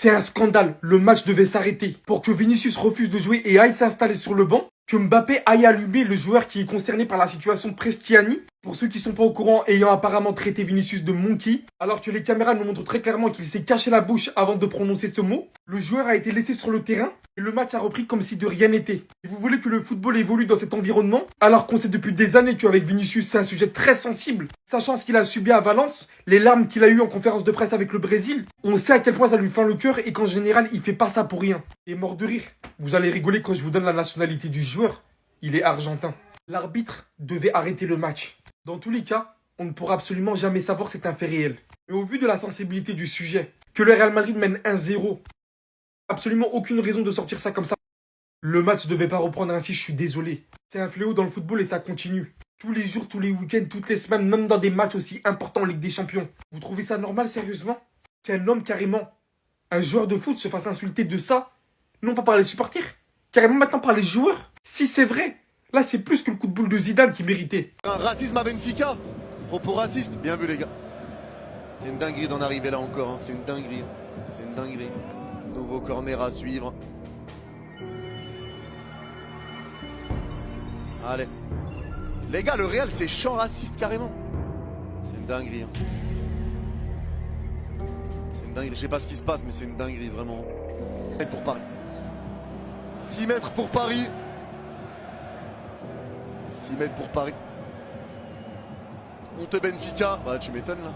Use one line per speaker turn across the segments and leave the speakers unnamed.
C'est un scandale, le match devait s'arrêter. Pour que Vinicius refuse de jouer et aille s'installer sur le banc, que Mbappé aille allumer le joueur qui est concerné par la situation Prestiani. Pour ceux qui sont pas au courant, ayant apparemment traité Vinicius de monkey, alors que les caméras nous montrent très clairement qu'il s'est caché la bouche avant de prononcer ce mot, le joueur a été laissé sur le terrain et le match a repris comme si de rien n'était. Et vous voulez que le football évolue dans cet environnement, alors qu'on sait depuis des années qu'avec Vinicius c'est un sujet très sensible, sachant ce qu'il a subi à Valence, les larmes qu'il a eues en conférence de presse avec le Brésil, on sait à quel point ça lui fend le cœur et qu'en général il fait pas ça pour rien. Et mort de rire, vous allez rigoler quand je vous donne la nationalité du joueur, il est argentin. L'arbitre devait arrêter le match. Dans tous les cas, on ne pourra absolument jamais savoir c'est un fait réel. Mais au vu de la sensibilité du sujet, que le Real Madrid mène 1-0, absolument aucune raison de sortir ça comme ça. Le match devait pas reprendre ainsi, je suis désolé. C'est un fléau dans le football et ça continue. Tous les jours, tous les week-ends, toutes les semaines, même dans des matchs aussi importants en Ligue des Champions. Vous trouvez ça normal, sérieusement? Qu'un homme carrément, un joueur de foot se fasse insulter de ça? Non pas par les supporters, carrément maintenant par les joueurs? Si c'est vrai, là c'est plus que le coup de boule de Zidane qui méritait.
Un racisme à Benfica. Propos racistes, bien vu les gars. C'est une dinguerie d'en arriver là encore, hein. C'est une dinguerie. C'est une dinguerie. Nouveau corner à suivre. Allez. Les gars, le Real c'est champ raciste carrément. C'est une dinguerie. Hein. C'est une dinguerie. Je sais pas ce qui se passe, mais c'est une dinguerie vraiment. 6 mètres pour Paris. 6 mètres pour Paris. 6 mètres pour Paris. On te Benfica. Bah tu m'étonnes là.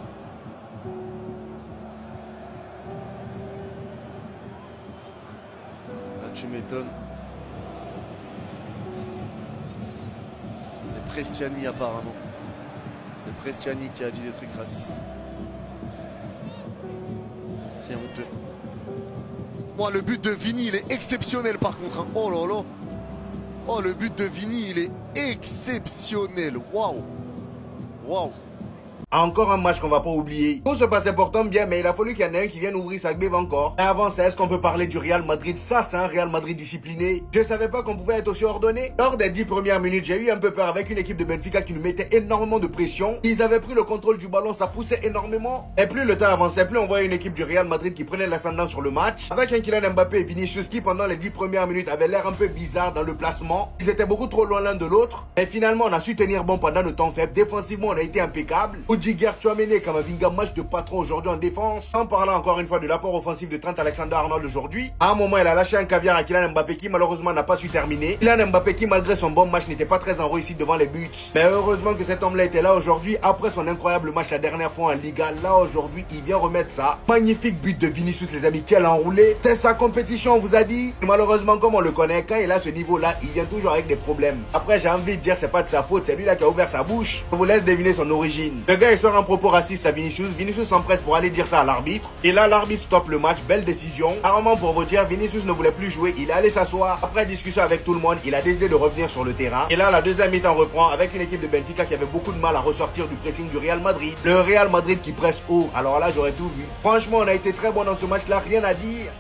Là tu m'étonnes. C'est Prestiani apparemment. C'est Prestiani qui a dit des trucs racistes. C'est honteux. Moi le but de Vini il est exceptionnel par contre. Hein. Oh là là. Oh le but de Vini il est exceptionnel. Waouh. Waouh.
Encore un match qu'on va pas oublier. Tout se passait pourtant bien, mais il a fallu qu'il y en ait un qui vienne ouvrir sa gbève encore. Et avant ça, est-ce qu'on peut parler du Real Madrid? Ça, c'est un Real Madrid discipliné. Je savais pas qu'on pouvait être aussi ordonné. Lors des 10 premières minutes, j'ai eu un peu peur avec une équipe de Benfica qui nous mettait énormément de pression. Ils avaient pris le contrôle du ballon, ça poussait énormément. Et plus le temps avançait, plus on voyait une équipe du Real Madrid qui prenait l'ascendant sur le match. Avec un Kylian Mbappé et Vinicius qui, pendant les 10 premières minutes, avaient l'air un peu bizarre dans le placement. Ils étaient beaucoup trop loin l'un de l'autre. Et finalement, on a su tenir bon pendant le temps faible. Défensivement, on a été impeccable. Rudiger, Tchouaméni, Camavinga, match de patron aujourd'hui en défense. En parlant encore une fois de l'apport offensif de Trent Alexander-Arnold aujourd'hui. À un moment, il a lâché un caviar à Kylian Mbappé qui malheureusement n'a pas su terminer. Kylian Mbappé qui malgré son bon match n'était pas très en réussite devant les buts. Mais heureusement que cet homme-là était là aujourd'hui après son incroyable match la dernière fois en Liga. Là aujourd'hui, il vient remettre ça. Magnifique but de Vinicius les amis, quel enroulé. C'est sa compétition on vous a dit. Malheureusement comme on le connaît, quand il a ce niveau-là, il vient toujours avec des problèmes. Après j'ai envie de dire c'est pas de sa faute, c'est lui là qui a ouvert sa bouche. Je vous laisse deviner son origine. Le gars il sort un propos raciste à Vinicius. Vinicius s'empresse pour aller dire ça à l'arbitre. Et là l'arbitre stoppe le match, belle décision. Apparemment pour vous dire, Vinicius ne voulait plus jouer, il est allé s'asseoir. Après discussion avec tout le monde, il a décidé de revenir sur le terrain. Et là la deuxième mi-temps reprend avec une équipe de Benfica qui avait beaucoup de mal à ressortir du pressing du Real Madrid. Le Real Madrid qui presse haut, alors là j'aurais tout vu. Franchement on a été très bon dans ce match là, rien à dire.